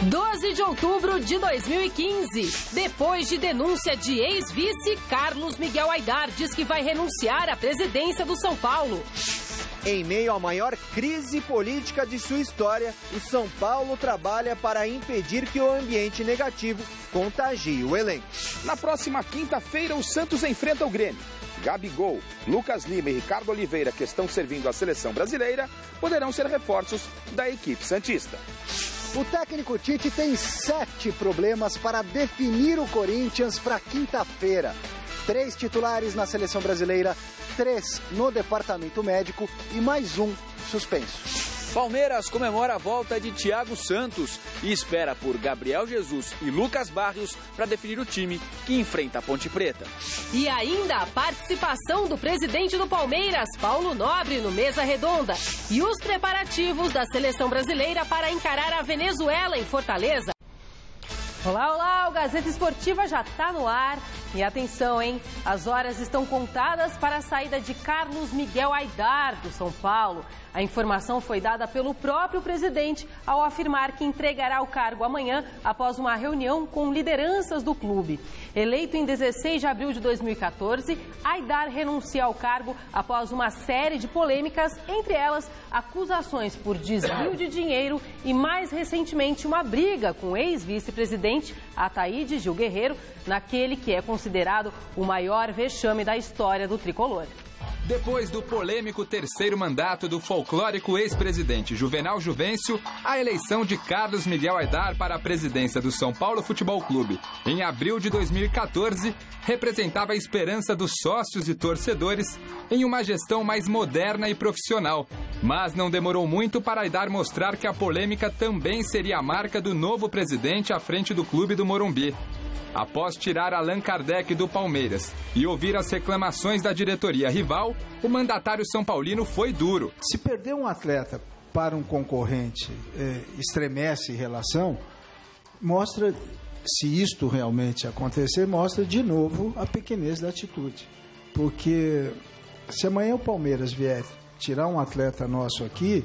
12 de outubro de 2015. Depois de denúncia de ex-vice, Carlos Miguel Aidar diz que vai renunciar à presidência do São Paulo. Em meio à maior crise política de sua história, o São Paulo trabalha para impedir que o ambiente negativo contagie o elenco. Na próxima quinta-feira, o Santos enfrenta o Grêmio. Gabigol, Lucas Lima e Ricardo Oliveira, que estão servindo a seleção brasileira, poderão ser reforços da equipe santista. O técnico Tite tem 7 problemas para definir o Corinthians para quinta-feira. 3 titulares na seleção brasileira, 3 no departamento médico e mais um suspenso. Palmeiras comemora a volta de Thiago Santos e espera por Gabriel Jesus e Lucas Barrios para definir o time que enfrenta a Ponte Preta. E ainda a participação do presidente do Palmeiras, Paulo Nobre, no Mesa Redonda. E os preparativos da seleção brasileira para encarar a Venezuela em Fortaleza. Olá, olá, o Gazeta Esportiva já está no ar. E atenção, hein? As horas estão contadas para a saída de Carlos Miguel Aidar, do São Paulo. A informação foi dada pelo próprio presidente ao afirmar que entregará o cargo amanhã após uma reunião com lideranças do clube. Eleito em 16 de abril de 2014, Aidar renuncia ao cargo após uma série de polêmicas, entre elas acusações por desvio de dinheiro e, mais recentemente, uma briga com o ex-vice-presidente Ataíde Gil Guerreiro, naquele que é considerado o maior vexame da história do tricolor. Depois do polêmico terceiro mandato do folclórico ex-presidente Juvenal Juvencio, a eleição de Carlos Miguel Aidar para a presidência do São Paulo Futebol Clube em abril de 2014 representava a esperança dos sócios e torcedores em uma gestão mais moderna e profissional. Mas não demorou muito para Aidar mostrar que a polêmica também seria a marca do novo presidente à frente do clube do Morumbi. Após tirar Allan Kardec do Palmeiras e ouvir as reclamações da diretoria rival, o mandatário são paulino foi duro. Se perder um atleta para um concorrente estremece relação, mostra, se isto realmente acontecer, mostra de novo a pequenez da atitude. Porque se amanhã o Palmeiras vier tirar um atleta nosso aqui,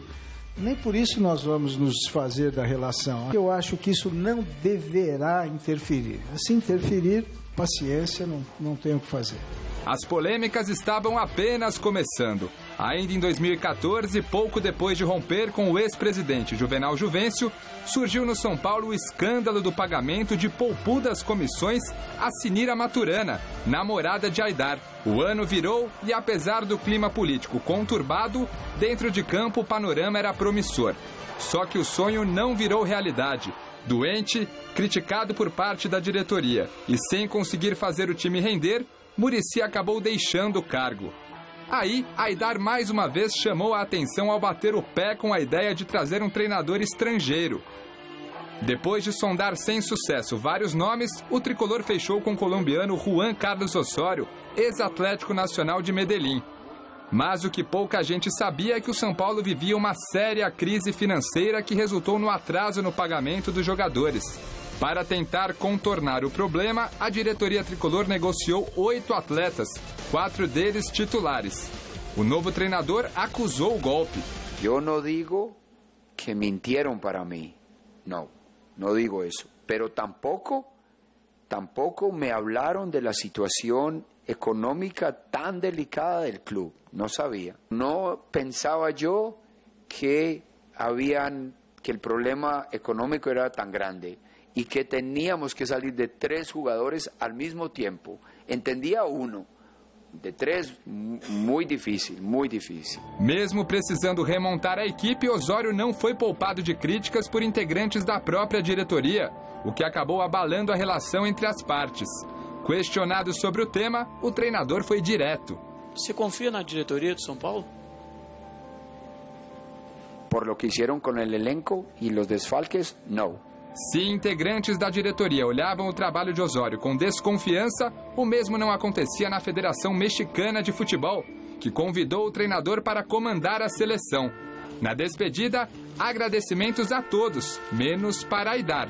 nem por isso nós vamos nos desfazer da relação. Eu acho que isso não deverá interferir. Se interferir, paciência, não tem o que fazer. As polêmicas estavam apenas começando. Ainda em 2014, pouco depois de romper com o ex-presidente Juvenal Juvencio, surgiu no São Paulo o escândalo do pagamento de poupudas comissões a Sinira Maturana, namorada de Aidar. O ano virou e, apesar do clima político conturbado, dentro de campo o panorama era promissor. Só que o sonho não virou realidade. Doente, criticado por parte da diretoria e sem conseguir fazer o time render, Muricy acabou deixando o cargo. Aí, Aidar mais uma vez chamou a atenção ao bater o pé com a ideia de trazer um treinador estrangeiro. Depois de sondar sem sucesso vários nomes, o tricolor fechou com o colombiano Juan Carlos Osório, ex-Atlético Nacional de Medellín. Mas o que pouca gente sabia é que o São Paulo vivia uma séria crise financeira que resultou no atraso no pagamento dos jogadores. Para tentar contornar o problema, a diretoria tricolor negociou 8 atletas, 4 deles titulares. O novo treinador acusou o golpe. Eu não digo que mintieron para mim. Não digo isso. Pero tampoco me hablaron de la situación económica tan delicada del club. No sabía. No pensaba yo que el problema económico era tan grande y que teníamos que salir de 3 jugadores al mismo tiempo. Entendía uno, de 3, muy difícil, muy difícil. Mesmo precisando remontar a equipe, Osório não foi poupado de críticas por integrantes da própria diretoria, o que acabou abalando a relação entre as partes. Questionado sobre o tema, o treinador foi direto. Você confia na diretoria do São Paulo? Por lo que hicieron con el elenco y los desfalques, no. Se integrantes da diretoria olhavam o trabalho de Osório com desconfiança, o mesmo não acontecia na Federação Mexicana de Futebol, que convidou o treinador para comandar a seleção. Na despedida, agradecimentos a todos, menos para Aidar.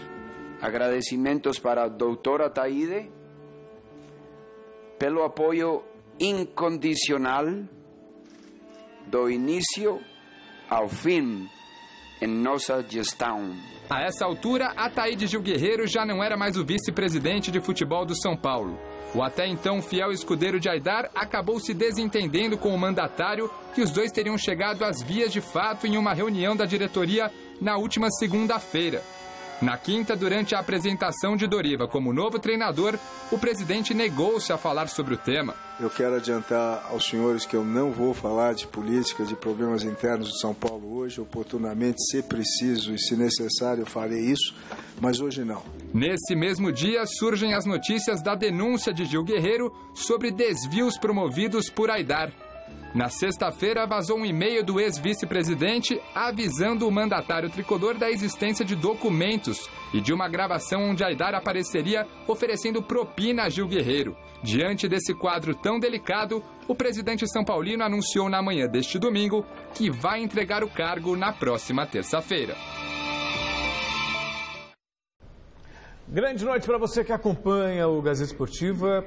Agradecimentos para a doutora Ataíde pelo apoio incondicional do início ao fim em nossa gestão. A essa altura, Ataíde Gil Guerreiro já não era mais o vice-presidente de futebol do São Paulo. O até então fiel escudeiro de Aidar acabou se desentendendo com o mandatário, que os dois teriam chegado às vias de fato em uma reunião da diretoria na última segunda-feira. Na quinta, durante a apresentação de Doriva como novo treinador, o presidente negou-se a falar sobre o tema. Eu quero adiantar aos senhores que eu não vou falar de política, de problemas internos de São Paulo hoje. Oportunamente, se preciso e se necessário, eu farei isso, mas hoje não. Nesse mesmo dia, surgem as notícias da denúncia de Gil Guerreiro sobre desvios promovidos por Aidar. Na sexta-feira, vazou um e-mail do ex-vice-presidente avisando o mandatário tricolor da existência de documentos e de uma gravação onde Aidar apareceria oferecendo propina a Gil Guerreiro. Diante desse quadro tão delicado, o presidente são paulino anunciou na manhã deste domingo que vai entregar o cargo na próxima terça-feira. Grande noite para você que acompanha o Gazeta Esportiva.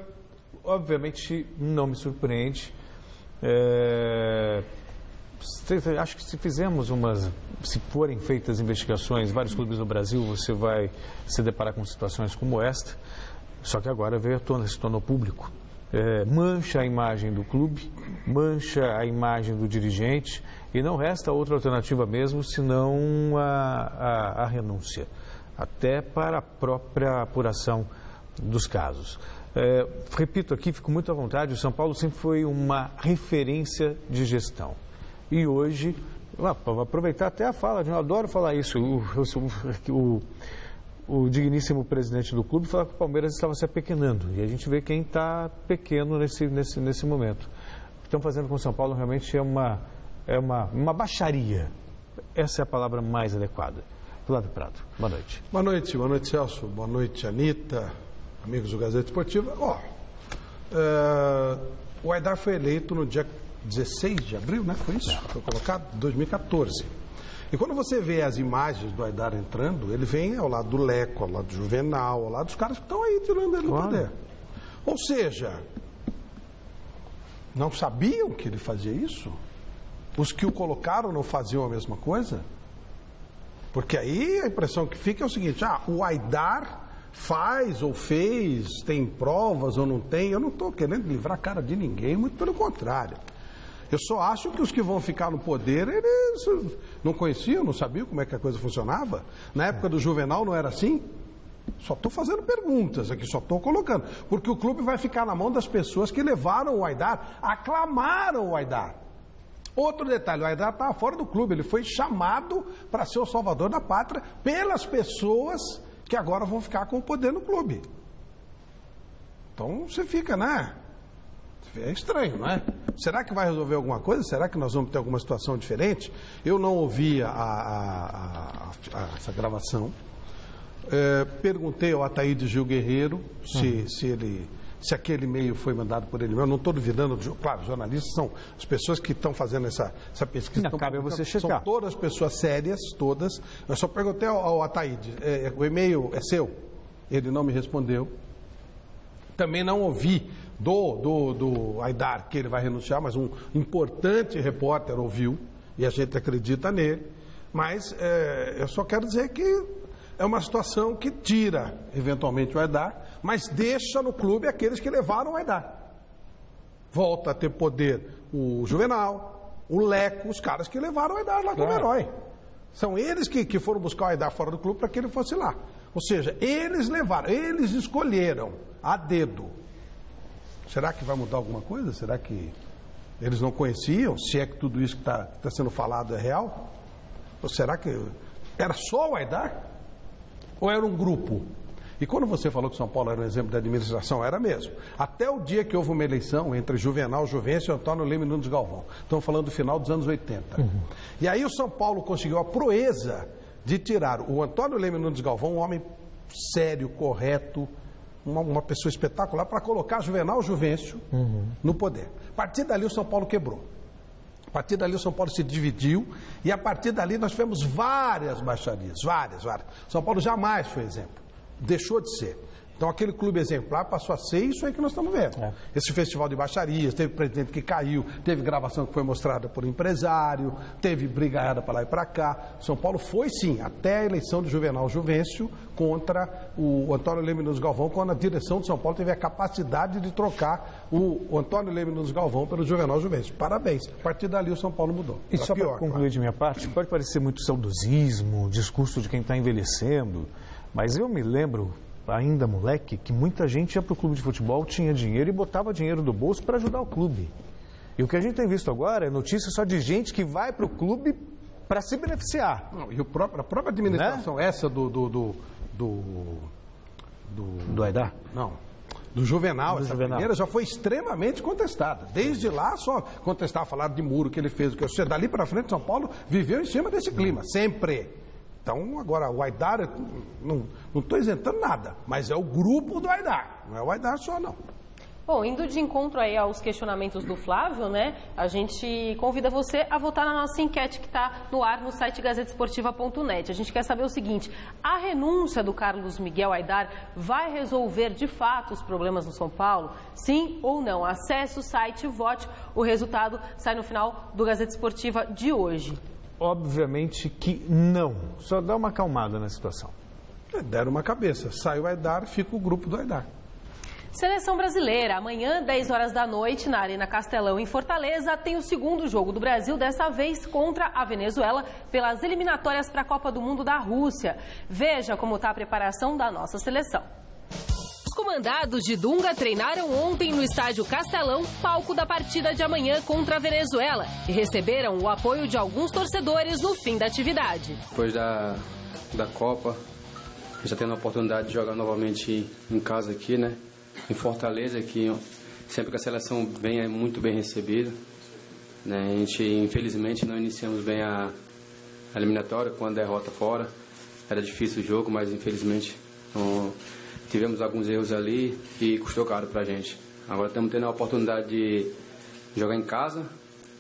Obviamente, não me surpreende. Acho que se forem feitas investigações em vários clubes do Brasil, você vai se deparar com situações como esta, só que agora se tornou público. Mancha a imagem do clube, mancha a imagem do dirigente e não resta outra alternativa mesmo senão a renúncia, até para a própria apuração dos casos. Repito aqui, fico muito à vontade, o São Paulo sempre foi uma referência de gestão. E hoje, vou aproveitar até a fala, eu adoro falar isso, o digníssimo presidente do clube falou que o Palmeiras estava se apequenando. E a gente vê quem está pequeno nesse momento. O que estão fazendo com o São Paulo realmente é uma baixaria. Essa é a palavra mais adequada. Flávio Prado, boa noite. Boa noite, Celso. Boa noite, Anitta. Amigos do Gazeta Esportiva, o Aidar foi eleito no dia 16 de abril, né? Foi isso? Foi colocado? 2014. E quando você vê as imagens do Aidar entrando, ele vem ao lado do Leco, ao lado do Juvenal, ao lado dos caras que estão aí tirando ele do poder. Ou seja, não sabiam que ele fazia isso? Os que o colocaram não faziam a mesma coisa? Porque aí a impressão que fica é o seguinte, o Aidar faz ou fez, tem provas ou não tem, eu não estou querendo livrar a cara de ninguém, muito pelo contrário. Eu só acho que os que vão ficar no poder, eles não conheciam, não sabiam como é que a coisa funcionava. Na época do Juvenal não era assim? Só estou fazendo perguntas aqui, só estou colocando. Porque o clube vai ficar na mão das pessoas que levaram o Aidar, aclamaram o Aidar. Outro detalhe, o Aidar estava fora do clube, ele foi chamado para ser o salvador da pátria pelas pessoas que agora vão ficar com o poder no clube. Então você fica, né? É estranho, não é? Será que vai resolver alguma coisa? Será que nós vamos ter alguma situação diferente? Eu não ouvi essa gravação. Perguntei ao Ataíde Gil Guerreiro se aquele e-mail foi mandado por ele mesmo. Não estou duvidando, claro, os jornalistas são as pessoas que estão fazendo essa pesquisa. Não cabe a você checar. São todas pessoas sérias, todas. Eu só perguntei ao Ataíde, o e-mail é seu? Ele não me respondeu. Também não ouvi do Aidar que ele vai renunciar, mas um importante repórter ouviu, e a gente acredita nele. Mas eu só quero dizer que é uma situação que tira, eventualmente, o Aidar, mas deixa no clube aqueles que levaram o Aidar. Volta a ter poder o Juvenal, o Leco, os caras que levaram o Aidar lá como herói. São eles que foram buscar o Aidar fora do clube para que ele fosse lá. Ou seja, eles levaram, eles escolheram a dedo. Será que vai mudar alguma coisa? Será que eles não conheciam? Se é que tudo isso que está sendo falado é real? Ou será que era só o Aidar? Ou era um grupo? E quando você falou que São Paulo era um exemplo de administração, era mesmo. Até o dia que houve uma eleição entre Juvenal Juvencio e Antônio Leme Nunes Galvão. Estamos falando do final dos anos 80. E aí o São Paulo conseguiu a proeza de tirar o Antônio Leme Nunes Galvão, um homem sério, correto, uma pessoa espetacular, para colocar Juvenal Juvencio no poder. A partir dali o São Paulo quebrou. A partir dali o São Paulo se dividiu e a partir dali nós tivemos várias baixarias, várias. São Paulo jamais foi exemplo. Deixou de ser. Então aquele clube exemplar passou a ser isso aí que nós estamos vendo. Esse festival de baixarias, teve presidente que caiu, teve gravação que foi mostrada por empresário, teve brigaiada para lá e para cá. São Paulo foi sim, até a eleição do Juvenal Juvencio contra o Antônio Leme Nunes Galvão, quando a direção de São Paulo teve a capacidade de trocar o Antônio Leme Nunes Galvão pelo Juvenal Juvencio. Parabéns. A partir dali o São Paulo mudou. E só para concluir de minha parte, pode parecer muito saudosismo, discurso de quem está envelhecendo, mas eu me lembro, ainda moleque, que muita gente ia para o clube de futebol, tinha dinheiro e botava dinheiro do bolso para ajudar o clube. E o que a gente tem visto agora é notícia só de gente que vai para o clube para se beneficiar. Não, e a própria administração, né? Essa do Aidar? Não. Do Juvenal, do essa Juvenal. primeira já foi extremamente contestada. Desde lá só contestar, falaram de muro que ele fez, o que você dali para frente, São Paulo viveu em cima desse clima, sempre. Então, agora, o Aidar, não estou isentando nada, mas é o grupo do Aidar, não é o Aidar só, não. Bom, indo de encontro aí aos questionamentos do Flávio, né, a gente convida você a votar na nossa enquete que está no ar no site gazetesportiva.net. A gente quer saber o seguinte: a renúncia do Carlos Miguel Aidar vai resolver de fato os problemas no São Paulo? Sim ou não? Acesse o site e vote. O resultado sai no final do Gazeta Esportiva de hoje. Obviamente que não. Só dá uma acalmada na situação. Deram uma cabeça. Sai o Aidar, fica o grupo do Aidar. Seleção brasileira, amanhã, 10 horas da noite, na Arena Castelão, em Fortaleza, tem o segundo jogo do Brasil, dessa vez contra a Venezuela, pelas eliminatórias para a Copa do Mundo da Rússia. Veja como está a preparação da nossa seleção. Os comandados de Dunga treinaram ontem no estádio Castelão, palco da partida de amanhã contra a Venezuela, e receberam o apoio de alguns torcedores no fim da atividade. Depois da Copa, já tendo a oportunidade de jogar novamente em casa aqui, né? Em Fortaleza, que sempre que a seleção vem é muito bem recebida, né? A gente, infelizmente, não iniciamos bem a eliminatória com a derrota fora. Era difícil o jogo, mas infelizmente tivemos alguns erros ali e custou caro pra gente. Agora estamos tendo a oportunidade de jogar em casa,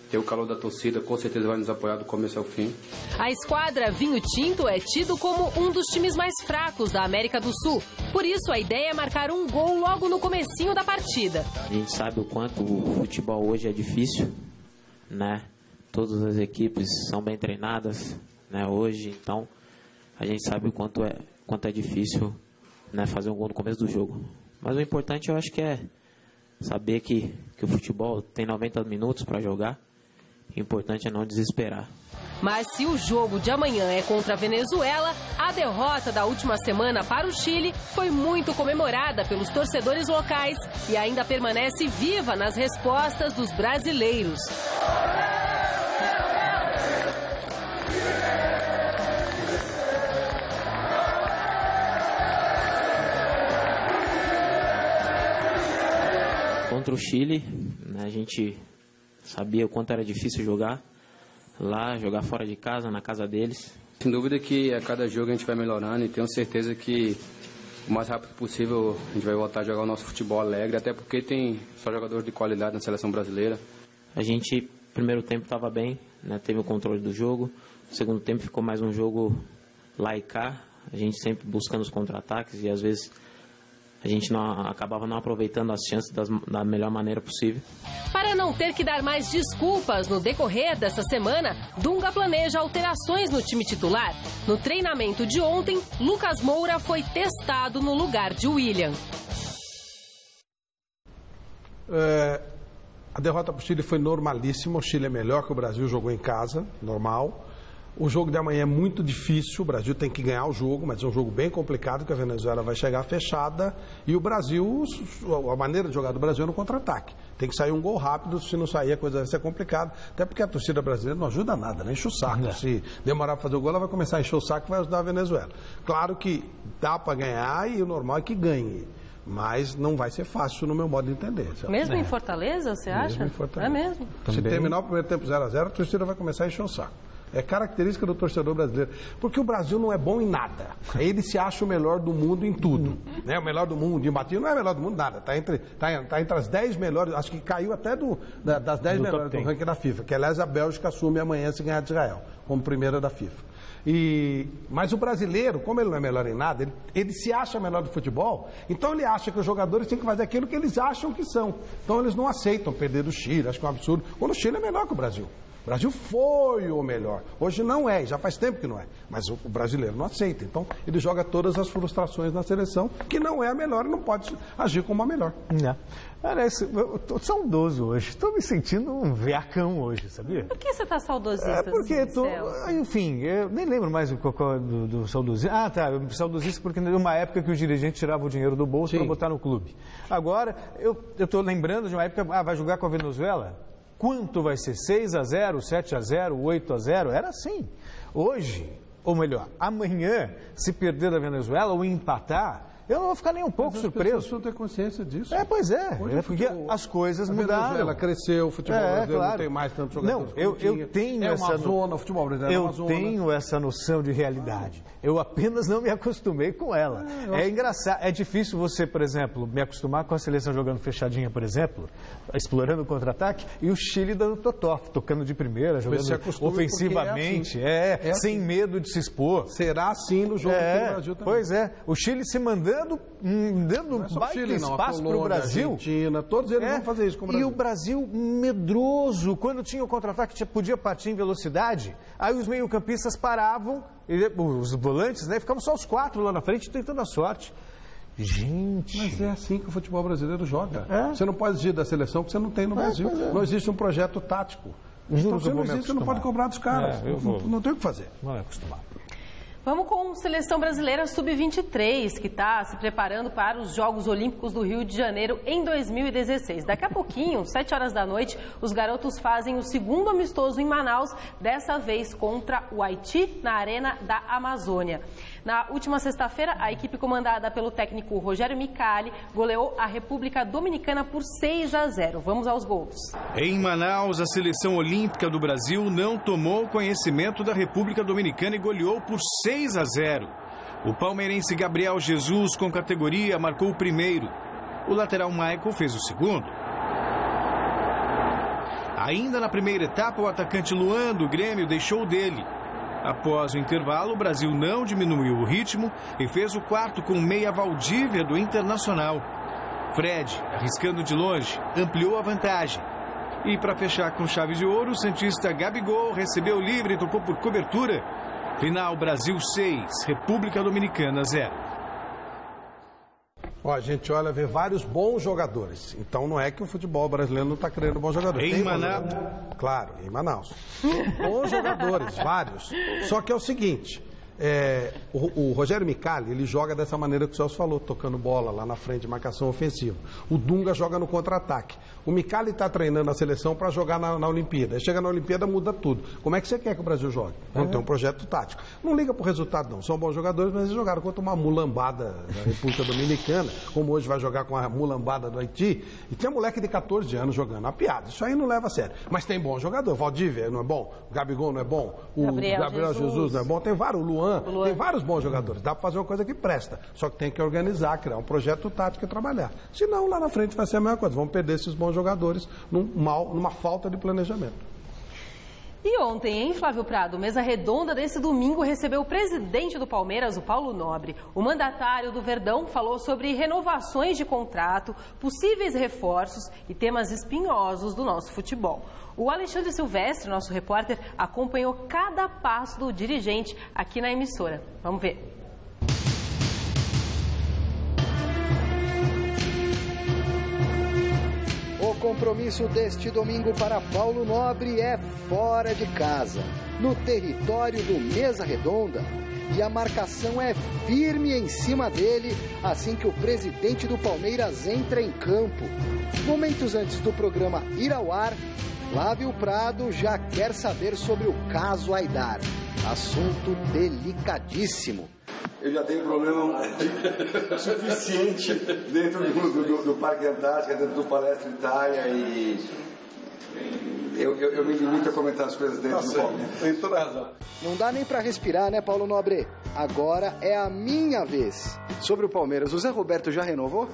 ter o calor da torcida, com certeza vai nos apoiar do começo ao fim. A esquadra Vinho Tinto é tido como um dos times mais fracos da América do Sul. Por isso, a ideia é marcar um gol logo no comecinho da partida. A gente sabe o quanto o futebol hoje é difícil, né? Todas as equipes são bem treinadas, né, hoje, então a gente sabe o quanto é difícil, né, fazer um gol no começo do jogo. Mas o importante eu acho que é saber que o futebol tem 90 minutos para jogar. O importante é não desesperar. Mas se o jogo de amanhã é contra a Venezuela, a derrota da última semana para o Chile foi muito comemorada pelos torcedores locais e ainda permanece viva nas respostas dos brasileiros. Contra o Chile, né, a gente sabia o quanto era difícil jogar lá, jogar fora de casa, na casa deles. Sem dúvida que a cada jogo a gente vai melhorando e tenho certeza que o mais rápido possível a gente vai voltar a jogar o nosso futebol alegre, até porque tem só jogadores de qualidade na seleção brasileira. A gente, primeiro tempo, estava bem, né, teve o controle do jogo. Segundo tempo ficou mais um jogo lá e cá, a gente sempre buscando os contra-ataques e às vezes a gente acabava não aproveitando as chances da melhor maneira possível. Para não ter que dar mais desculpas no decorrer dessa semana, Dunga planeja alterações no time titular. No treinamento de ontem, Lucas Moura foi testado no lugar de William. A derrota para o Chile foi normalíssima. O Chile é melhor que o Brasil, jogou em casa, normal. O jogo de amanhã é muito difícil, o Brasil tem que ganhar o jogo, mas é um jogo bem complicado, porque a Venezuela vai chegar fechada e o Brasil, a maneira de jogar do Brasil é no contra-ataque. Tem que sair um gol rápido, se não sair a coisa vai ser complicada, até porque a torcida brasileira não ajuda nada, né? Enche o saco. Se demorar para fazer o gol, ela vai começar a encher o saco e vai ajudar a Venezuela. Claro que dá para ganhar e o normal é que ganhe. Mas não vai ser fácil no meu modo de entender. Mesmo em Fortaleza, você acha? Mesmo em Fortaleza. É mesmo? Se terminar o primeiro tempo 0-0, a torcida vai começar a encher o saco. É característica do torcedor brasileiro. Porque o Brasil não é bom em nada. Ele se acha o melhor do mundo em tudo. Né? O melhor do mundo de batismo não é o melhor do mundo nada. Está entre as 10 melhores, acho que caiu até das 10 melhores do ranking da FIFA. Que, aliás, a Bélgica assume amanhã se ganhar de Israel, como primeira da FIFA. Mas o brasileiro, como ele não é melhor em nada, ele se acha melhor do futebol, então ele acha que os jogadores têm que fazer aquilo que eles acham que são. Então eles não aceitam perder do Chile, acho que é um absurdo, quando o Chile é melhor que o Brasil. O Brasil foi o melhor. Hoje não é, já faz tempo que não é. Mas o brasileiro não aceita. Então, ele joga todas as frustrações na seleção, que não é a melhor e não pode agir como a melhor. Parece, eu tô saudoso hoje. Estou me sentindo um veacão hoje, sabia? Por que você está saudosista? Porque enfim, eu nem lembro mais do saudosista. Ah, tá, saudosista porque numa época que o dirigente tirava o dinheiro do bolso para botar no clube. Agora, eu estou lembrando de uma época, vai jogar com a Venezuela? Quanto vai ser? 6-0, 7-0, 8-0? Era assim. Hoje, ou melhor, amanhã, se perder da Venezuela ou empatar, eu não vou ficar nem um pouco surpreso. As pessoas não têm consciência disso. Pois é. Porque as coisas mudaram. A Venezuela cresceu, o futebol brasileiro não tem mais tantos jogadores. Não, eu tenho essa zona, o futebol brasileiro é uma zona. Eu tenho essa noção de realidade. Eu apenas não me acostumei com ela. É engraçado. É difícil você, por exemplo, me acostumar com a seleção jogando fechadinha, por exemplo, explorando o contra-ataque, e o Chile dando totof, tocando de primeira, jogando ofensivamente, sem medo de se expor. Será assim no jogo do Brasil também. Pois é. O Chile se dando baita espaço para o Brasil. Argentina, todos eles vão fazer isso com o Brasil. E o Brasil medroso, quando tinha o contra-ataque, podia partir em velocidade, aí os meio-campistas paravam, os volantes, ficavam só os 4 lá na frente, tentando a sorte. Gente... Mas é assim que o futebol brasileiro joga. Você não pode exigir da seleção que você não tem no Brasil. Não existe um projeto tático. Então, se não existe, você não pode cobrar dos caras. Não tem o que fazer. Não é acostumado. Vamos com a Seleção Brasileira Sub-23, que está se preparando para os Jogos Olímpicos do Rio de Janeiro em 2016. Daqui a pouquinho, 7 horas da noite, os garotos fazem o segundo amistoso em Manaus, dessa vez contra o Haiti, na Arena da Amazônia. Na última sexta-feira, a equipe comandada pelo técnico Rogério Micali goleou a República Dominicana por 6-0. Vamos aos gols. Em Manaus, a Seleção Olímpica do Brasil não tomou conhecimento da República Dominicana e goleou por 6-0. O palmeirense Gabriel Jesus, com categoria, marcou o primeiro. O lateral Michael fez o segundo. Ainda na primeira etapa, o atacante Luan, do Grêmio, deixou dele. Após o intervalo, o Brasil não diminuiu o ritmo e fez o quarto com meia Valdívia, do Internacional. Fred, arriscando de longe, ampliou a vantagem. E para fechar com chave de ouro, o santista Gabigol recebeu livre e tocou por cobertura. Final, Brasil 6, República Dominicana 0. A gente olha, vê vários bons jogadores. Então não é que o futebol brasileiro não está criando bons jogadores. Em Manaus? Claro, em Manaus. Bons jogadores, vários. Só que é o seguinte, o Rogério Micali, ele joga dessa maneira que o Celso falou, tocando bola lá na frente, marcação ofensiva. O Dunga joga no contra-ataque. O Micali está treinando a seleção para jogar na Olimpíada. Aí chega na Olimpíada, muda tudo. Como é que você quer que o Brasil jogue? Não tem um projeto tático. Não liga pro resultado, não. São bons jogadores, mas eles jogaram contra uma mulambada da República Dominicana, como hoje vai jogar com a mulambada do Haiti. E tinha moleque de 14 anos jogando. Uma piada. Isso aí não leva a sério. Mas tem bom jogador. Valdívia não é bom? O Gabigol não é bom? O Gabriel Jesus não é bom? Tem vários. O Luan. Tem vários bons jogadores. Dá para fazer uma coisa que presta. Só que tem que organizar, criar um projeto tático e trabalhar. Senão, lá na frente vai ser a mesma coisa. Vamos perder esses bons jogadores numa falta de planejamento. E ontem, em Flávio Prado, mesa redonda desse domingo recebeu o presidente do Palmeiras, o Paulo Nobre. O mandatário do Verdão falou sobre renovações de contrato, possíveis reforços e temas espinhosos do nosso futebol. O Alexandre Silvestre, nosso repórter, acompanhou cada passo do dirigente aqui na emissora. Vamos ver. O compromisso deste domingo para Paulo Nobre é fora de casa, no território do Mesa Redonda. E a marcação é firme em cima dele assim que o presidente do Palmeiras entra em campo. Momentos antes do programa ir ao ar, Flávio Prado já quer saber sobre o caso Aidar. Assunto delicadíssimo. Eu já tenho problema suficiente dentro do Parque Antártica, dentro do Palestra Itália, e eu me limito a comentar as coisas dentro do Palmeiras. Tem toda a razão. Não dá nem para respirar, né, Paulo Nobre? Agora é a minha vez. Sobre o Palmeiras, o Zé Roberto já renovou?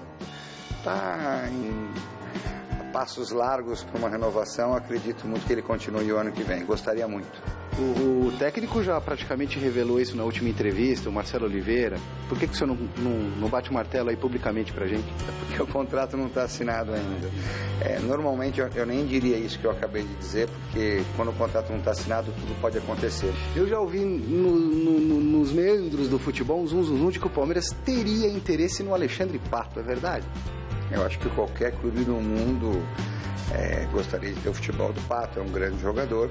Está em passos largos para uma renovação. Acredito muito que ele continue o ano que vem. Gostaria muito. O técnico já praticamente revelou isso na última entrevista, o Marcelo Oliveira. Por que o senhor não bate o martelo aí publicamente pra gente? Porque o contrato não está assinado ainda. Normalmente eu nem diria isso que eu acabei de dizer, porque quando o contrato não está assinado, tudo pode acontecer. Eu já ouvi nos meandros do futebol um zum de que o Palmeiras teria interesse no Alexandre Pato, é verdade? Eu acho que qualquer clube no mundo gostaria de ter o futebol do Pato, é um grande jogador,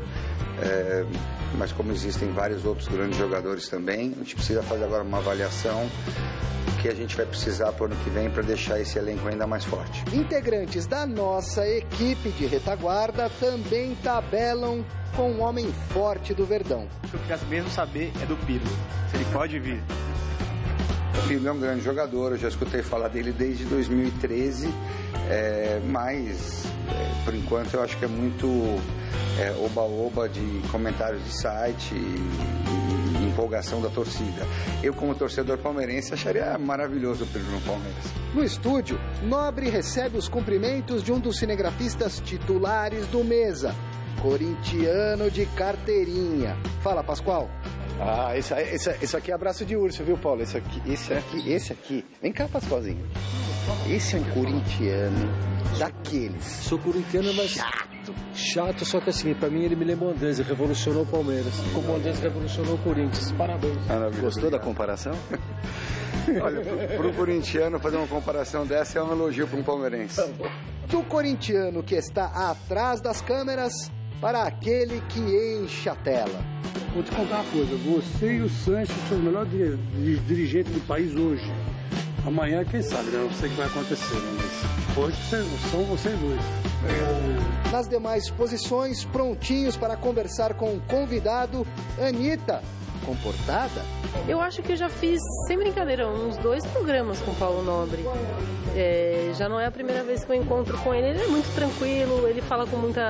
mas como existem vários outros grandes jogadores também, a gente precisa fazer agora uma avaliação do que a gente vai precisar para o ano que vem para deixar esse elenco ainda mais forte. Integrantes da nossa equipe de retaguarda também tabelam com um homem forte do Verdão. O que eu queria mesmo saber é do Pirlo, se ele pode vir. O Pirlo é um grande jogador, eu já escutei falar dele desde 2013, mas por enquanto eu acho que é muito oba-oba de comentários de site e empolgação da torcida. Eu, como torcedor palmeirense, acharia maravilhoso o Pirlo no Palmeiras. No estúdio, Nobre recebe os cumprimentos de um dos cinegrafistas titulares do Mesa, corintiano de carteirinha. Fala, Pascoal. Esse aqui é abraço de urso, viu, Paulo? Esse aqui. Vem cá, Pascoalzinho. Esse é um corintiano daqueles. Sou corintiano, mas chato, só que assim, pra mim ele me lembra o Andrés, ele revolucionou o Palmeiras. Como o Andrés revolucionou o Corinthians. Parabéns. Gostou da comparação? Olha, pro corintiano fazer uma comparação dessa é um elogio para um palmeirense. Do corintiano que está atrás das câmeras para aquele que enche a tela. Vou te contar uma coisa, você e o Sanches são os melhores dirigentes do país hoje. Amanhã, quem sabe, né? Eu não sei o que vai acontecer, né? Mas hoje são vocês dois. Nas demais posições, prontinhos para conversar com o convidado, Anitta. Comportada? Eu acho que eu já fiz, sem brincadeira, uns 2 programas com o Paulo Nobre. Já não é a primeira vez que eu encontro com ele. Ele é muito tranquilo, ele fala com muita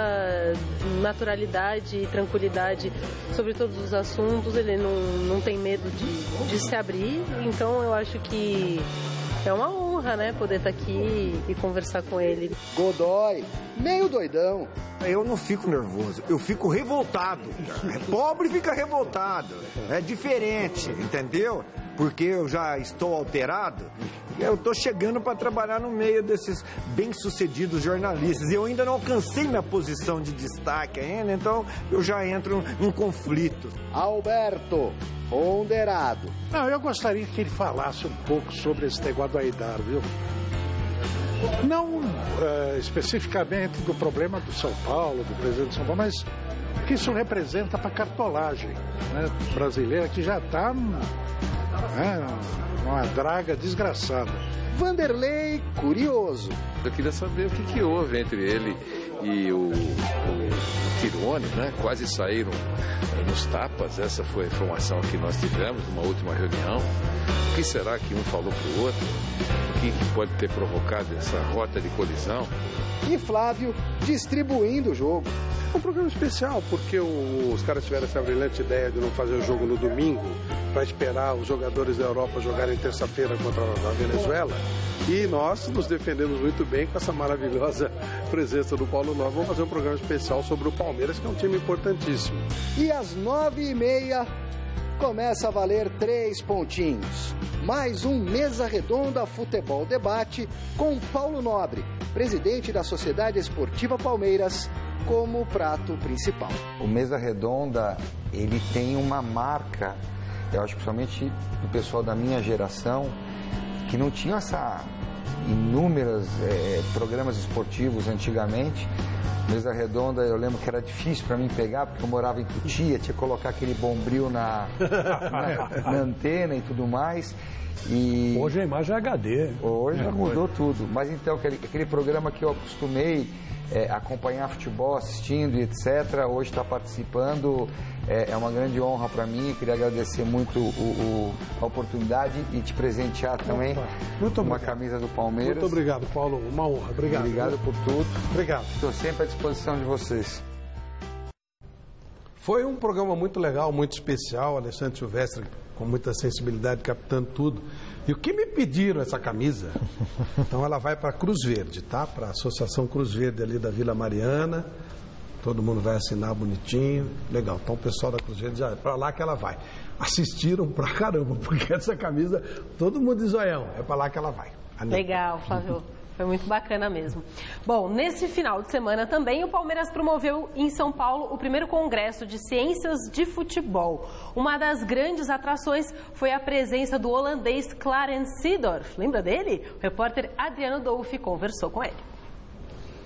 naturalidade e tranquilidade sobre todos os assuntos. Ele não tem medo de se abrir. Então eu acho que é uma honra, né, poder estar aqui e conversar com ele. Godoy, meio doidão. Eu não fico nervoso, eu fico revoltado. Pobre fica revoltado. É diferente, entendeu? Porque eu já estou alterado. Eu estou chegando para trabalhar no meio desses bem-sucedidos jornalistas. Eu ainda não alcancei minha posição de destaque ainda, então eu já entro em conflito. Alberto, ponderado. Não, eu gostaria que ele falasse um pouco sobre esse negócio do Aidar, viu? Não especificamente do problema do São Paulo, do presidente de São Paulo, mas o que isso representa para a cartolagem, né, brasileira, que já está uma draga desgraçada. Vanderlei, curioso. Eu queria saber o que houve entre ele e o Tirone, né? Quase saíram nos tapas. Essa foi a informação que nós tivemos numa última reunião. O que será que um falou para o outro? O que pode ter provocado essa rota de colisão? E Flávio distribuindo o jogo. Um programa especial, porque os caras tiveram essa brilhante ideia de não fazer o jogo no domingo, para esperar os jogadores da Europa jogarem terça-feira contra a Venezuela. E nós nos defendemos muito bem com essa maravilhosa presença do Paulo Nobre. Vamos fazer um programa especial sobre o Palmeiras, que é um time importantíssimo. E às 9h30 começa a valer 3 pontinhos. Mais um Mesa Redonda Futebol Debate com Paulo Nobre, presidente da Sociedade Esportiva Palmeiras, como prato principal. O Mesa Redonda, ele tem uma marca, eu acho que principalmente o pessoal da minha geração, que não tinha essa inúmeros programas esportivos antigamente. Mesa Redonda, eu lembro que era difícil para mim pegar, porque eu morava em Cotia, tinha que colocar aquele bombril na antena e tudo mais. E hoje a imagem é HD. Hoje já mudou tudo. Mas então, aquele programa que eu acostumei acompanhar futebol, assistindo e etc., hoje está participando. É uma grande honra para mim. Queria agradecer muito a oportunidade e te presentear também uma camisa do Palmeiras. Muito obrigado, Paulo. Uma honra. Obrigado. Obrigado por tudo. Obrigado. Estou sempre à disposição de vocês. Foi um programa muito legal, muito especial. Alexandre Silvestre, com muita sensibilidade, captando tudo. E o que me pediram essa camisa? Então ela vai para Cruz Verde, tá? Para a Associação Cruz Verde ali da Vila Mariana. todo mundo vai assinar bonitinho, legal. Então o pessoal da Cruzeiro já é para lá que ela vai. Assistiram pra caramba, porque essa camisa, todo mundo de zoião, é para lá que ela vai. Legal, Flávio. Foi muito bacana mesmo. Bom, nesse final de semana também, o Palmeiras promoveu em São Paulo o primeiro congresso de ciências de futebol. Uma das grandes atrações foi a presença do holandês Clarence Seedorf. Lembra dele? O repórter Adriano Dolfi conversou com ele.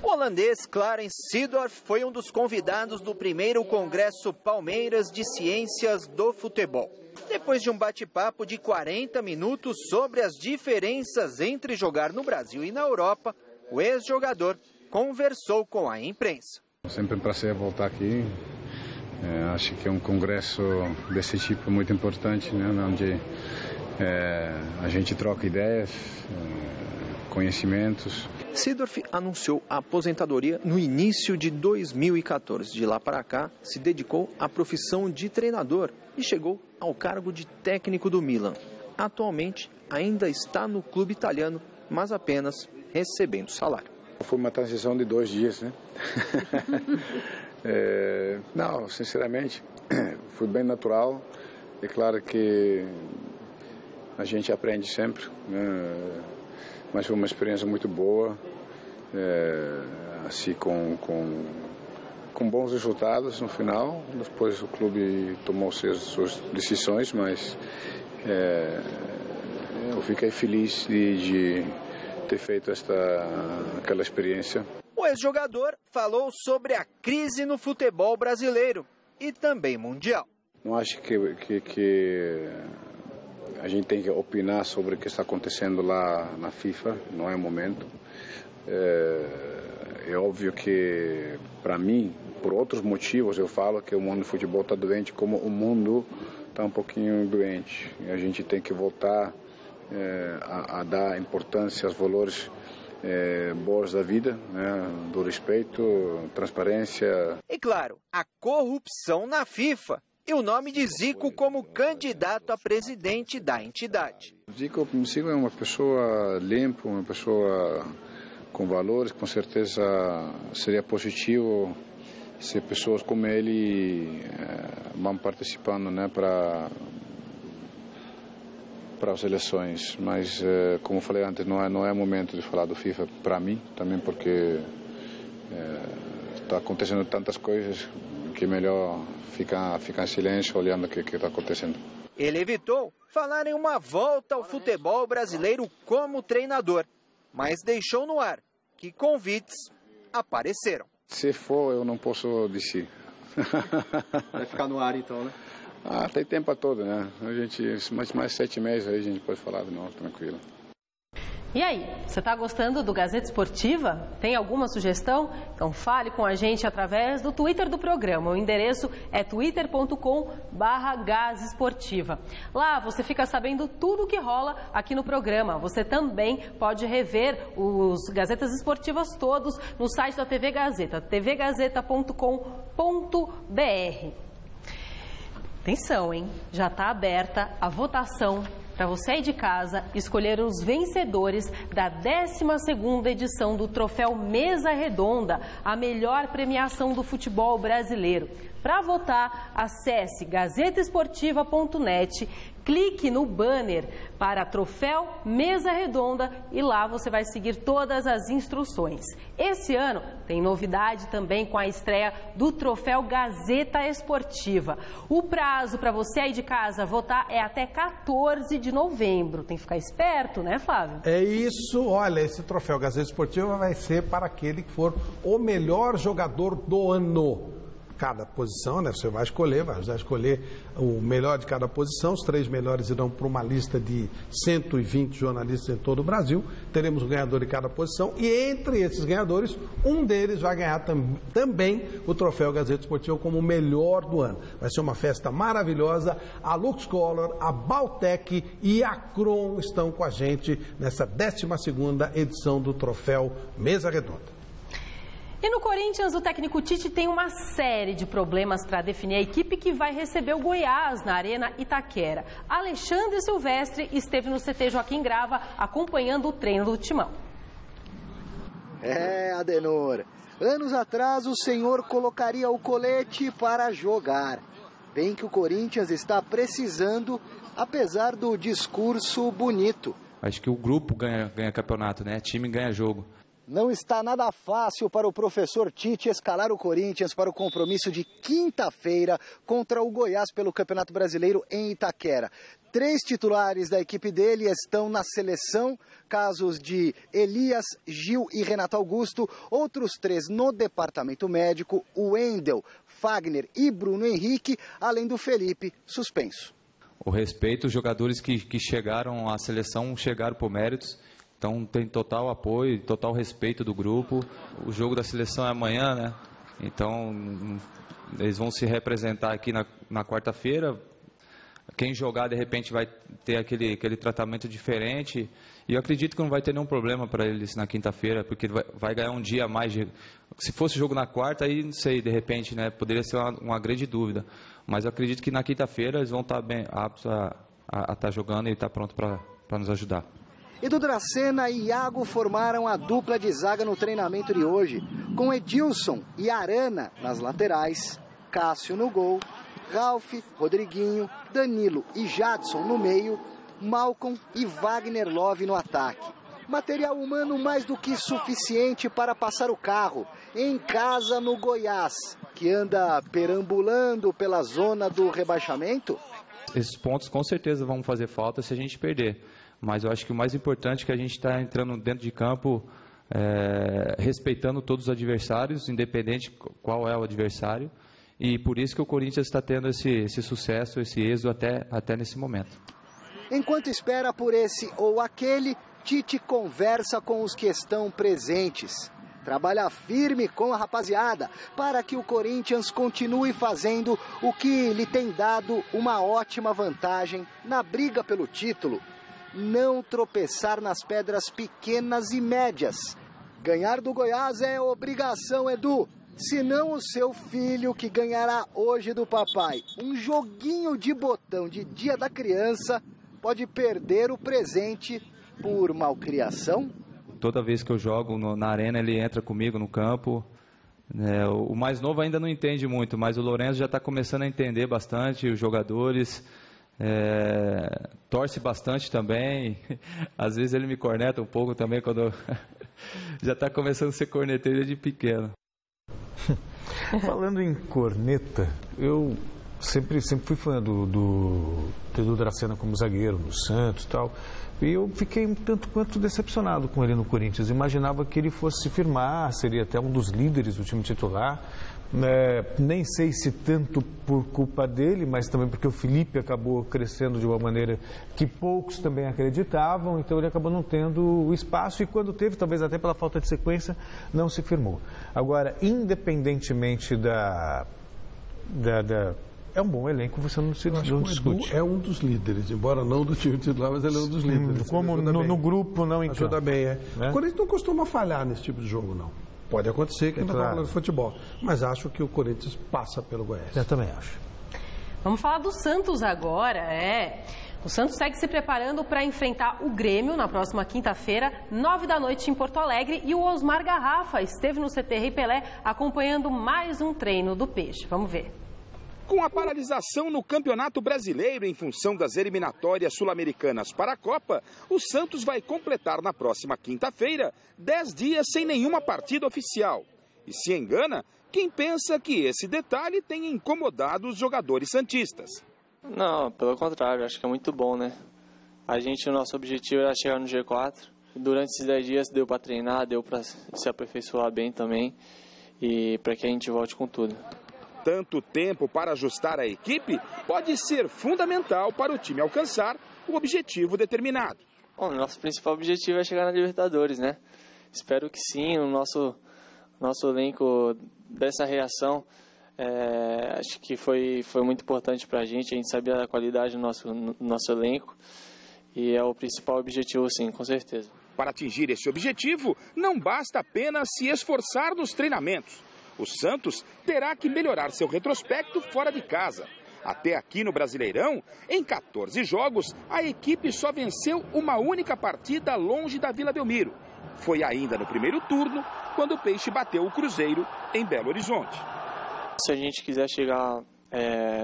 O holandês Clarence Seedorf foi um dos convidados do primeiro Congresso Palmeiras de Ciências do Futebol. Depois de um bate-papo de 40 minutos sobre as diferenças entre jogar no Brasil e na Europa, o ex-jogador conversou com a imprensa. Sempre um prazer voltar aqui. Acho que é um congresso desse tipo muito importante, né, onde a gente troca ideias, conhecimentos. Seedorf anunciou a aposentadoria no início de 2014. De lá para cá, se dedicou à profissão de treinador e chegou ao cargo de técnico do Milan. Atualmente, ainda está no clube italiano, mas apenas recebendo salário. Foi uma transição de 2 dias, né? Não, sinceramente, foi bem natural. É claro que a gente aprende sempre, né? Mas foi uma experiência muito boa, assim com bons resultados no final. Depois o clube tomou suas decisões, mas eu fiquei feliz de ter feito aquela experiência. O ex-jogador falou sobre a crise no futebol brasileiro e também mundial. Não acho que a gente tem que opinar sobre o que está acontecendo lá na FIFA, não é o momento. É óbvio que, para mim, por outros motivos, eu falo que o mundo do futebol está doente, como o mundo está um pouquinho doente. E a gente tem que voltar a dar importância aos valores bons da vida, né? Do respeito, transparência. E claro, a corrupção na FIFA. E o nome de Zico como candidato a presidente da entidade. Zico é uma pessoa limpa, uma pessoa com valores. Com certeza seria positivo se pessoas como ele vão participando, né, para as eleições. Mas, como falei antes, não é momento de falar do FIFA para mim, também porque está acontecendo tantas coisas que é melhor ficar em silêncio olhando o que está acontecendo. Ele evitou falar em uma volta ao futebol brasileiro como treinador, mas deixou no ar que convites apareceram. Se for, eu não posso dizer. Vai ficar no ar então, né? Tem tempo todo, né? A gente, mais 7 meses aí a gente pode falar de novo, tranquilo. E aí, você está gostando do Gazeta Esportiva? Tem alguma sugestão? Então fale com a gente através do Twitter do programa. O endereço é twitter.com/gazesportiva. Lá você fica sabendo tudo o que rola aqui no programa. Você também pode rever os Gazetas Esportivas todos no site da TV Gazeta, tvgazeta.com.br. Atenção, hein? Já está aberta a votação para você aí de casa escolher os vencedores da 12ª edição do Troféu Mesa Redonda, a melhor premiação do futebol brasileiro. Para votar, acesse gazetaesportiva.net, clique no banner para Troféu Mesa Redonda e lá você vai seguir todas as instruções. Esse ano tem novidade também com a estreia do Troféu Gazeta Esportiva. O prazo para você aí de casa votar é até 14 de novembro. Tem que ficar esperto, né, Flávio? É isso. Olha, esse Troféu Gazeta Esportiva vai ser para aquele que for o melhor jogador do ano. Cada posição, né? Você vai escolher o melhor de cada posição. Os 3 melhores irão para uma lista de 120 jornalistas em todo o Brasil. Teremos um ganhador de cada posição e entre esses ganhadores, um deles vai ganhar também o Troféu Gazeta Esportiva como o melhor do ano. Vai ser uma festa maravilhosa. A Luxcolor, a Baltec e a Kron estão com a gente nessa 12ª edição do Troféu Mesa Redonda. E no Corinthians, o técnico Tite tem uma série de problemas para definir a equipe que vai receber o Goiás na Arena Itaquera. Alexandre Silvestre esteve no CT Joaquim Grava acompanhando o treino do Timão. Adenor, Anos atrás, o senhor colocaria o colete para jogar. Bem que o Corinthians está precisando, apesar do discurso bonito. Acho que o grupo ganha campeonato, né? Time ganha jogo. Não está nada fácil para o professor Tite escalar o Corinthians para o compromisso de quinta-feira contra o Goiás pelo Campeonato Brasileiro em Itaquera. 3 titulares da equipe dele estão na seleção, casos de Elias, Gil e Renato Augusto. Outros 3 no departamento médico, Wendel, Fagner e Bruno Henrique, além do Felipe, suspenso. O respeito, os jogadores que chegaram à seleção chegaram por méritos. Então tem total apoio, total respeito do grupo. O jogo da seleção é amanhã, né? Então eles vão se representar aqui na quarta-feira. Quem jogar, de repente, vai ter aquele tratamento diferente. E eu acredito que não vai ter nenhum problema para eles na quinta-feira, porque vai ganhar um dia a mais. Se fosse jogo na quarta, aí não sei, de repente, né? Poderia ser uma grande dúvida. Mas eu acredito que na quinta-feira eles vão estar bem aptos a estar jogando e estar pronto para nos ajudar. Edu Dracena e Iago formaram a dupla de zaga no treinamento de hoje, com Edilson e Arana nas laterais, Cássio no gol, Ralf, Rodriguinho, Danilo e Jadson no meio, Malcom e Wagner Love no ataque. Material humano mais do que suficiente para passar o carro em casa no Goiás, que anda perambulando pela zona do rebaixamento. Esses pontos com certeza vão fazer falta se a gente perder. Mas eu acho que o mais importante é que a gente está entrando dentro de campo respeitando todos os adversários, independente qual é o adversário. E por isso que o Corinthians está tendo esse sucesso, esse êxito até nesse momento. Enquanto espera por esse ou aquele, Tite conversa com os que estão presentes. Trabalha firme com a rapaziada para que o Corinthians continue fazendo o que lhe tem dado uma ótima vantagem na briga pelo título. Não tropeçar nas pedras pequenas e médias. Ganhar do Goiás é obrigação, Edu. Senão o seu filho, que ganhará hoje do papai um joguinho de botão de Dia da Criança, pode perder o presente por malcriação. Toda vez que eu jogo na arena, ele entra comigo no campo. O mais novo ainda não entende muito, mas o Lourenço já está começando a entender bastante os jogadores. Torce bastante também. Às vezes ele me corneta um pouco também quando já está começando a ser corneteiro de pequeno. Falando em corneta, eu sempre fui fã do Edu Dracena como zagueiro, do Santos e tal. E eu fiquei um tanto quanto decepcionado com ele no Corinthians. Imaginava que ele fosse se firmar, seria até um dos líderes do time titular. Nem sei se tanto por culpa dele, mas também porque o Felipe acabou crescendo de uma maneira que poucos também acreditavam, então ele acabou não tendo o espaço e quando teve, talvez até pela falta de sequência, não se firmou. Agora, independentemente é um bom elenco, você não discute. Edu é um dos líderes, embora não do time titular, mas ele é um dos líderes. Como no grupo, não em campo. Ajuda bem, O Corinthians não costuma falhar nesse tipo de jogo, não. Pode acontecer que ainda está falando de futebol, mas acho que o Corinthians passa pelo Goiás. Eu também acho. Vamos falar do Santos agora, O Santos segue se preparando para enfrentar o Grêmio na próxima quinta-feira, 21h em Porto Alegre, e o Osmar Garrafa esteve no CT Rei Pelé acompanhando mais um treino do Peixe. Vamos ver. Com a paralisação no Campeonato Brasileiro em função das eliminatórias sul-americanas para a Copa, o Santos vai completar na próxima quinta-feira 10 dias sem nenhuma partida oficial. E se engana quem pensa que esse detalhe tem incomodado os jogadores santistas. Não, pelo contrário, acho que é muito bom, né? O nosso objetivo era chegar no G4. Durante esses 10 dias deu para treinar, deu para se aperfeiçoar bem também e para que a gente volte com tudo. Tanto tempo para ajustar a equipe pode ser fundamental para o time alcançar o objetivo determinado. Bom, nosso principal objetivo é chegar na Libertadores, né? Espero que sim, o nosso elenco dessa reação, acho que foi muito importante para a gente sabe a qualidade do nosso elenco e é o principal objetivo, sim, com certeza. Para atingir esse objetivo, não basta apenas se esforçar nos treinamentos. O Santos terá que melhorar seu retrospecto fora de casa. Até aqui no Brasileirão, em 14 jogos, a equipe só venceu uma única partida longe da Vila Belmiro. Foi ainda no primeiro turno quando o Peixe bateu o Cruzeiro em Belo Horizonte. Se a gente quiser chegar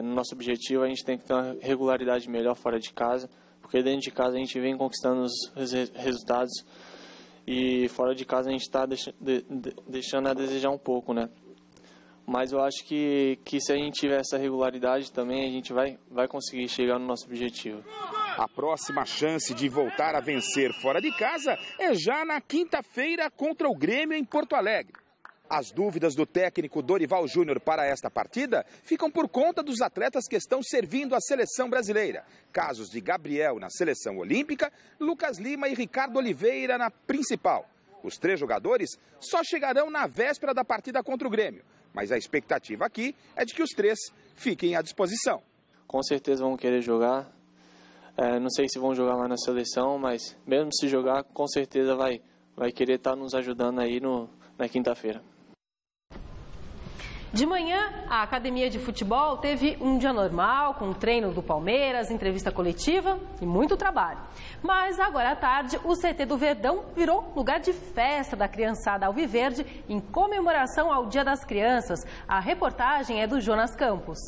no nosso objetivo, a gente tem que ter uma regularidade melhor fora de casa, porque dentro de casa a gente vem conquistando os resultados e fora de casa a gente está deixando a desejar um pouco, né? Mas eu acho que se a gente tiver essa regularidade também, a gente vai conseguir chegar no nosso objetivo. A próxima chance de voltar a vencer fora de casa é já na quinta-feira contra o Grêmio em Porto Alegre. As dúvidas do técnico Dorival Júnior para esta partida ficam por conta dos atletas que estão servindo a seleção brasileira. Casos de Gabriel na seleção olímpica, Lucas Lima e Ricardo Oliveira na principal. Os 3 jogadores só chegarão na véspera da partida contra o Grêmio, mas a expectativa aqui é de que os 3 fiquem à disposição. Com certeza vão querer jogar. Não sei se vão jogar lá na seleção, mas mesmo se jogar, com certeza vai querer estar nos ajudando aí na quinta-feira. De manhã, a academia de futebol teve um dia normal, com o treino do Palmeiras, entrevista coletiva e muito trabalho. Mas agora à tarde, o CT do Verdão virou lugar de festa da criançada alviverde em comemoração ao Dia das Crianças. A reportagem é do Jonas Campos.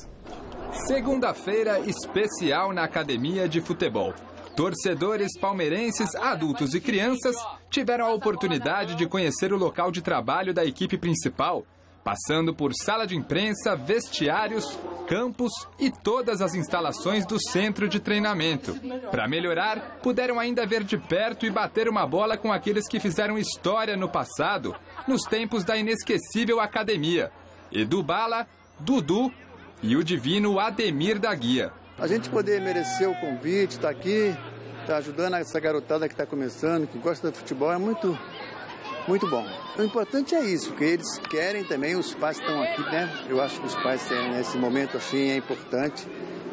Segunda-feira especial na academia de futebol. Torcedores palmeirenses, adultos e crianças tiveram a oportunidade de conhecer o local de trabalho da equipe principal, passando por sala de imprensa, vestiários, campos e todas as instalações do centro de treinamento. Para melhorar, puderam ainda ver de perto e bater uma bola com aqueles que fizeram história no passado, nos tempos da inesquecível academia. Edu Bala, Dudu e o divino Ademir da Guia. A gente poder merecer o convite, estar aqui, estar ajudando essa garotada que está começando, que gosta de futebol, é muito bom. O importante é isso, que eles querem também, os pais estão aqui, né? Eu acho que os pais nesse momento assim é importante.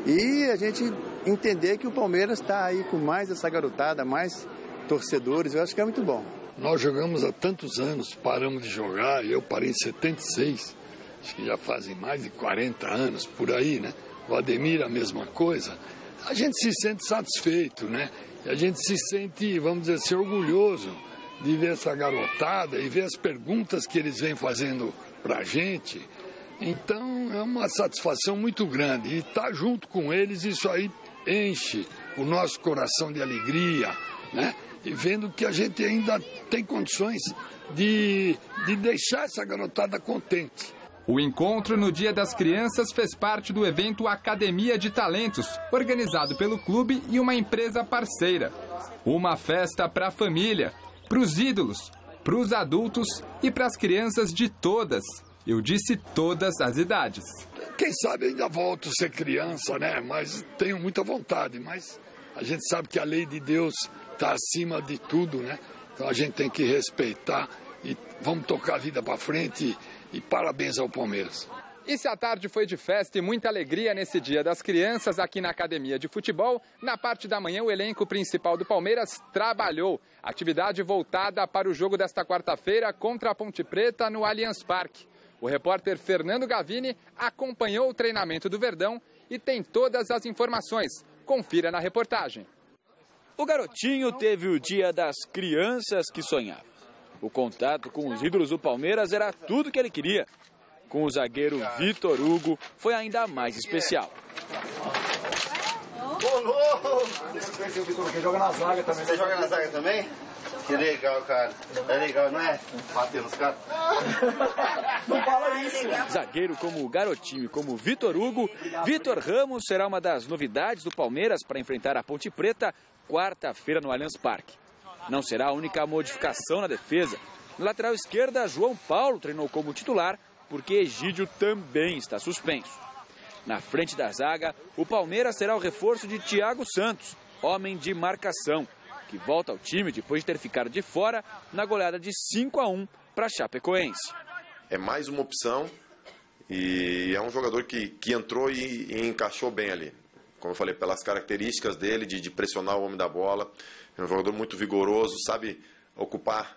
E a gente entender que o Palmeiras está aí com mais essa garotada, mais torcedores, eu acho que é muito bom. Nós jogamos há tantos anos, paramos de jogar, eu parei em 76, acho que já fazem mais de 40 anos por aí, né? O Ademir a mesma coisa. A gente se sente satisfeito, né? E a gente se sente, vamos dizer assim, orgulhoso de ver essa garotada e ver as perguntas que eles vêm fazendo pra gente. Então é uma satisfação muito grande. E estar junto com eles, isso aí enche o nosso coração de alegria, né? E vendo que a gente ainda tem condições de deixar essa garotada contente. O encontro no Dia das Crianças fez parte do evento Academia de Talentos, organizado pelo clube e uma empresa parceira. Uma festa para a família, para os ídolos, para os adultos e para as crianças de todas. Eu disse todas as idades. Quem sabe ainda volto a ser criança, né? Mas tenho muita vontade. Mas a gente sabe que a lei de Deus está acima de tudo, né? Então a gente tem que respeitar e vamos tocar a vida para frente. E parabéns ao Palmeiras. E se a tarde foi de festa e muita alegria nesse Dia das Crianças aqui na academia de futebol, na parte da manhã o elenco principal do Palmeiras trabalhou. Atividade voltada para o jogo desta quarta-feira contra a Ponte Preta no Allianz Parque. O repórter Fernando Gavini acompanhou o treinamento do Verdão e tem todas as informações. Confira na reportagem. O garotinho teve o Dia das Crianças que sonhava. O contato com os ídolos do Palmeiras era tudo que ele queria. Com o zagueiro Vitor Hugo, foi ainda mais especial. Você joga na zaga também. Você joga na zaga também? Que legal, cara. É legal, não é? Bater nos caras. Não fala isso. Zagueiro como o garotinho e como o Vitor Hugo, Vitor Ramos será uma das novidades do Palmeiras para enfrentar a Ponte Preta quarta-feira no Allianz Parque. Não será a única modificação na defesa. Na lateral esquerda, João Paulo treinou como titular, porque Egídio também está suspenso. Na frente da zaga, o Palmeiras terá o reforço de Thiago Santos, homem de marcação, que volta ao time depois de ter ficado de fora na goleada de 5-1 para a Chapecoense. É mais uma opção e é um jogador que entrou e encaixou bem ali. Como eu falei, pelas características dele de pressionar o homem da bola. É um jogador muito vigoroso, sabe ocupar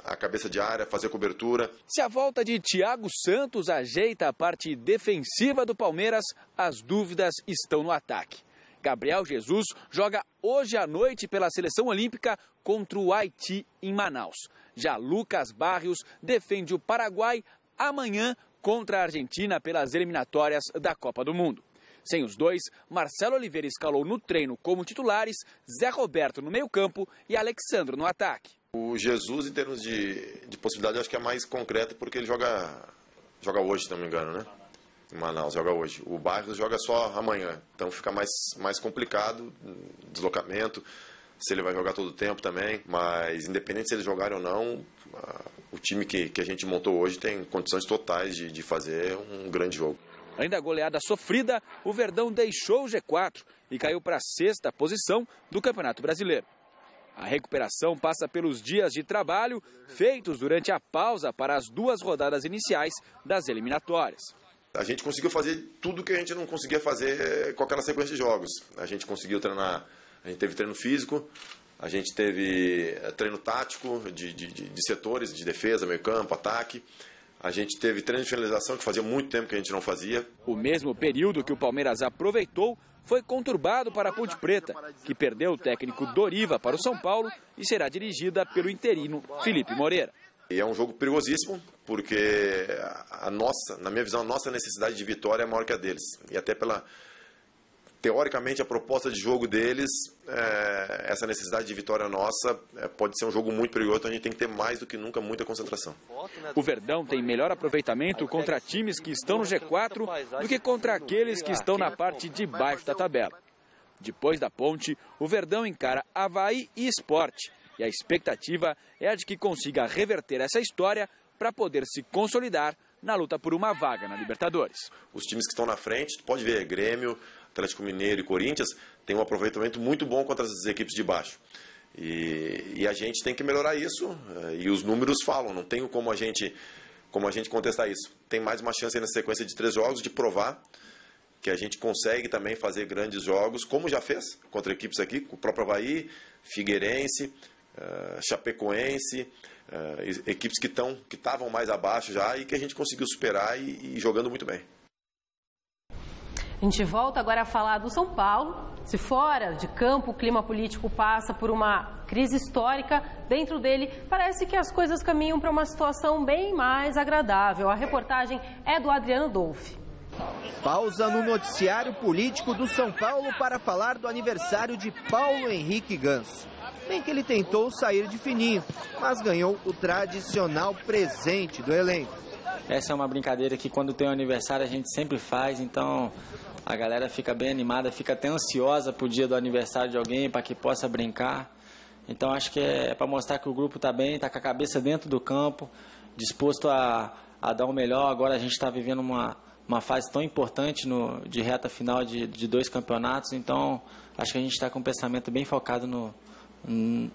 a cabeça de área, fazer cobertura. Se a volta de Thiago Santos ajeita a parte defensiva do Palmeiras, as dúvidas estão no ataque. Gabriel Jesus joga hoje à noite pela Seleção Olímpica contra o Haiti em Manaus. Já Lucas Barrios defende o Paraguai amanhã contra a Argentina pelas eliminatórias da Copa do Mundo. Sem os dois, Marcelo Oliveira escalou no treino como titulares Zé Roberto no meio-campo e Alexandro no ataque. O Jesus, em termos de possibilidade, eu acho que é mais concreto porque ele joga hoje, se não me engano, né? Em Manaus, joga hoje. O Barrios joga só amanhã, então fica mais complicado, deslocamento, se ele vai jogar todo o tempo também. Mas independente se eles jogarem ou não, o time que a gente montou hoje tem condições totais de fazer um grande jogo. Além da goleada sofrida, o Verdão deixou o G4 e caiu para a 6ª posição do Campeonato Brasileiro. A recuperação passa pelos dias de trabalho feitos durante a pausa para as 2 rodadas iniciais das eliminatórias. A gente conseguiu fazer tudo que a gente não conseguia fazer com aquela sequência de jogos. A gente conseguiu treinar, a gente teve treino físico, a gente teve treino tático de setores, de defesa, meio campo, ataque. A gente teve treino de finalização, que fazia muito tempo que a gente não fazia. O mesmo período que o Palmeiras aproveitou foi conturbado para a Ponte Preta, que perdeu o técnico Doriva para o São Paulo e será dirigida pelo interino Felipe Moreira. E é um jogo perigosíssimo, porque na minha visão, a nossa necessidade de vitória é maior que a deles. E até teoricamente, a proposta de jogo deles, essa necessidade de vitória nossa, pode ser um jogo muito perigoso, então a gente tem que ter mais do que nunca muita concentração. O Verdão tem melhor aproveitamento contra times que estão no G4 do que contra aqueles que estão na parte de baixo da tabela. Depois da Ponte, o Verdão encara Avaí e Sport, e a expectativa é a de que consiga reverter essa história para poder se consolidar na luta por uma vaga na Libertadores. Os times que estão na frente, tu pode ver, Grêmio, Atlético Mineiro e Corinthians, tem um aproveitamento muito bom contra as equipes de baixo. E a gente tem que melhorar isso, e os números falam, não tem como a gente contestar isso. Tem mais uma chance aí na sequência de 3 jogos de provar que a gente consegue também fazer grandes jogos, como já fez contra equipes aqui, com o próprio Avaí, Figueirense, Chapecoense, equipes que estavam mais abaixo já e que a gente conseguiu superar e jogando muito bem. A gente volta agora a falar do São Paulo. Se fora de campo o clima político passa por uma crise histórica, dentro dele parece que as coisas caminham para uma situação bem mais agradável. A reportagem é do Adriano Dolfi. Pausa no noticiário político do São Paulo para falar do aniversário de Paulo Henrique Ganso. Bem que ele tentou sair de fininho, mas ganhou o tradicional presente do elenco. Essa é uma brincadeira que quando tem um aniversário a gente sempre faz, então a galera fica bem animada, fica até ansiosa pro dia do aniversário de alguém para que possa brincar. Então acho que é para mostrar que o grupo está bem, está com a cabeça dentro do campo, disposto a dar o melhor. Agora a gente está vivendo uma fase tão importante de reta final de 2 campeonatos, então acho que a gente está com um pensamento bem focado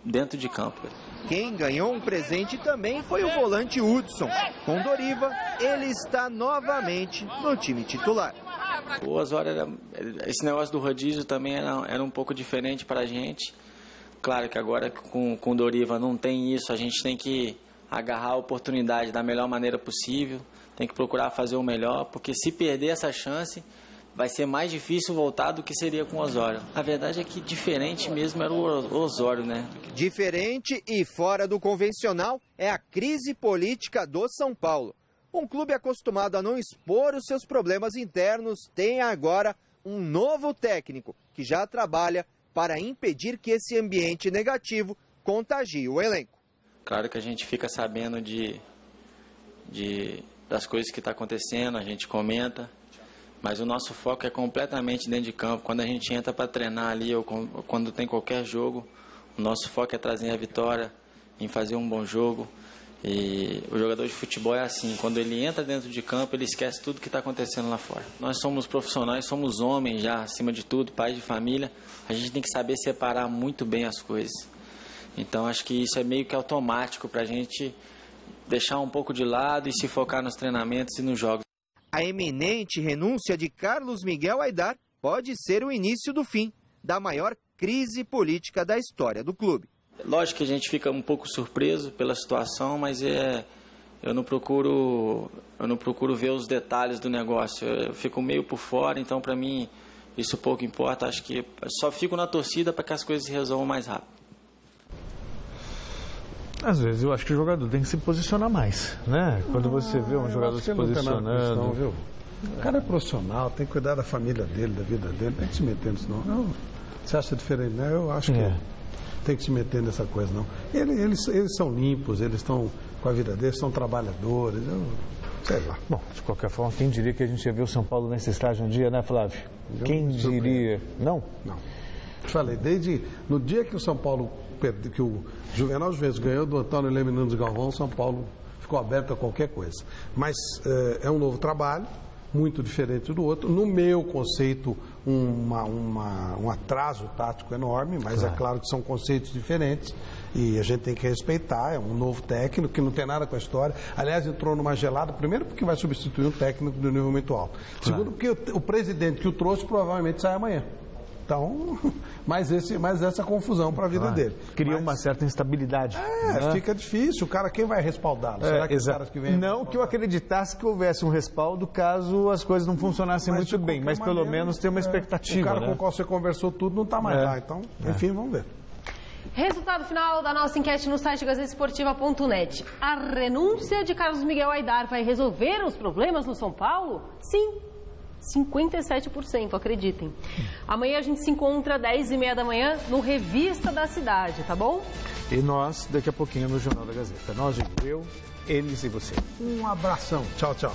dentro de campo. Quem ganhou um presente também foi o volante Hudson. Com Doriva, ele está novamente no time titular. O Osório, esse negócio do rodízio também era um pouco diferente para a gente. Claro que agora com o Doriva não tem isso, a gente tem que agarrar a oportunidade da melhor maneira possível, tem que procurar fazer o melhor, porque se perder essa chance, vai ser mais difícil voltar do que seria com o Osório. A verdade é que diferente mesmo era o Osório, né? Diferente e fora do convencional é a crise política do São Paulo. Um clube acostumado a não expor os seus problemas internos tem agora um novo técnico que já trabalha para impedir que esse ambiente negativo contagie o elenco. Claro que a gente fica sabendo das coisas que estão acontecendo, a gente comenta, mas o nosso foco é completamente dentro de campo. Quando a gente entra para treinar ali ou quando tem qualquer jogo, o nosso foco é trazer a vitória, em fazer um bom jogo. E o jogador de futebol é assim, quando ele entra dentro de campo, ele esquece tudo que está acontecendo lá fora. Nós somos profissionais, somos homens já, acima de tudo, pais de família, a gente tem que saber separar muito bem as coisas. Então acho que isso é meio que automático para a gente deixar um pouco de lado e se focar nos treinamentos e nos jogos. A eminente renúncia de Carlos Miguel Aidar pode ser o início do fim da maior crise política da história do clube. Lógico que a gente fica um pouco surpreso pela situação, mas eu não procuro ver os detalhes do negócio. Eu fico meio por fora, então para mim isso pouco importa. Acho que só fico na torcida para que as coisas se resolvam mais rápido. Às vezes eu acho que o jogador tem que se posicionar mais, né? Quando você vê um jogador se posicionando... Viu? O cara é profissional, tem que cuidar da família dele, da vida dele, tem que se meter nisso não. Você acha diferente, né? Eu acho que tem que se meter nessa coisa, não. Eles são limpos, eles estão com a vida deles, são trabalhadores, sei lá. Bom, de qualquer forma, quem diria que a gente ia ver o São Paulo nesse estágio um dia, né, Flávio? Quem diria? Não? Não. Eu falei, desde no dia que o São Paulo perdeu, que o Juvenal Juventus ganhou do Antônio Leme Nunes Galvão, o São Paulo ficou aberto a qualquer coisa. Mas é um novo trabalho, muito diferente do outro. No meu conceito, um atraso tático enorme, mas é claro que são conceitos diferentes e a gente tem que respeitar. É um novo técnico que não tem nada com a história. Aliás, entrou numa gelada, primeiro porque vai substituir um técnico do nível muito alto. Segundo, porque o presidente que o trouxe provavelmente sai amanhã. Então, mais essa confusão para a vida dele. Cria uma certa instabilidade. Né? Fica difícil. O cara, quem vai respaldá-lo? Será que os caras que vêm... Não que eu acreditasse que houvesse um respaldo caso as coisas não funcionassem muito bem, mas pelo menos tem uma expectativa. O cara com o qual você conversou tudo não está mais lá. Então, enfim, vamos ver. Resultado final da nossa enquete no site gazetesportiva.net. A renúncia de Carlos Miguel Aidar vai resolver os problemas no São Paulo? Sim. 57%, acreditem. Amanhã a gente se encontra 10h30 da manhã no Revista da Cidade, tá bom? E nós, daqui a pouquinho, no Jornal da Gazeta. Nós, eu, eles e você. Um abração. Tchau, tchau.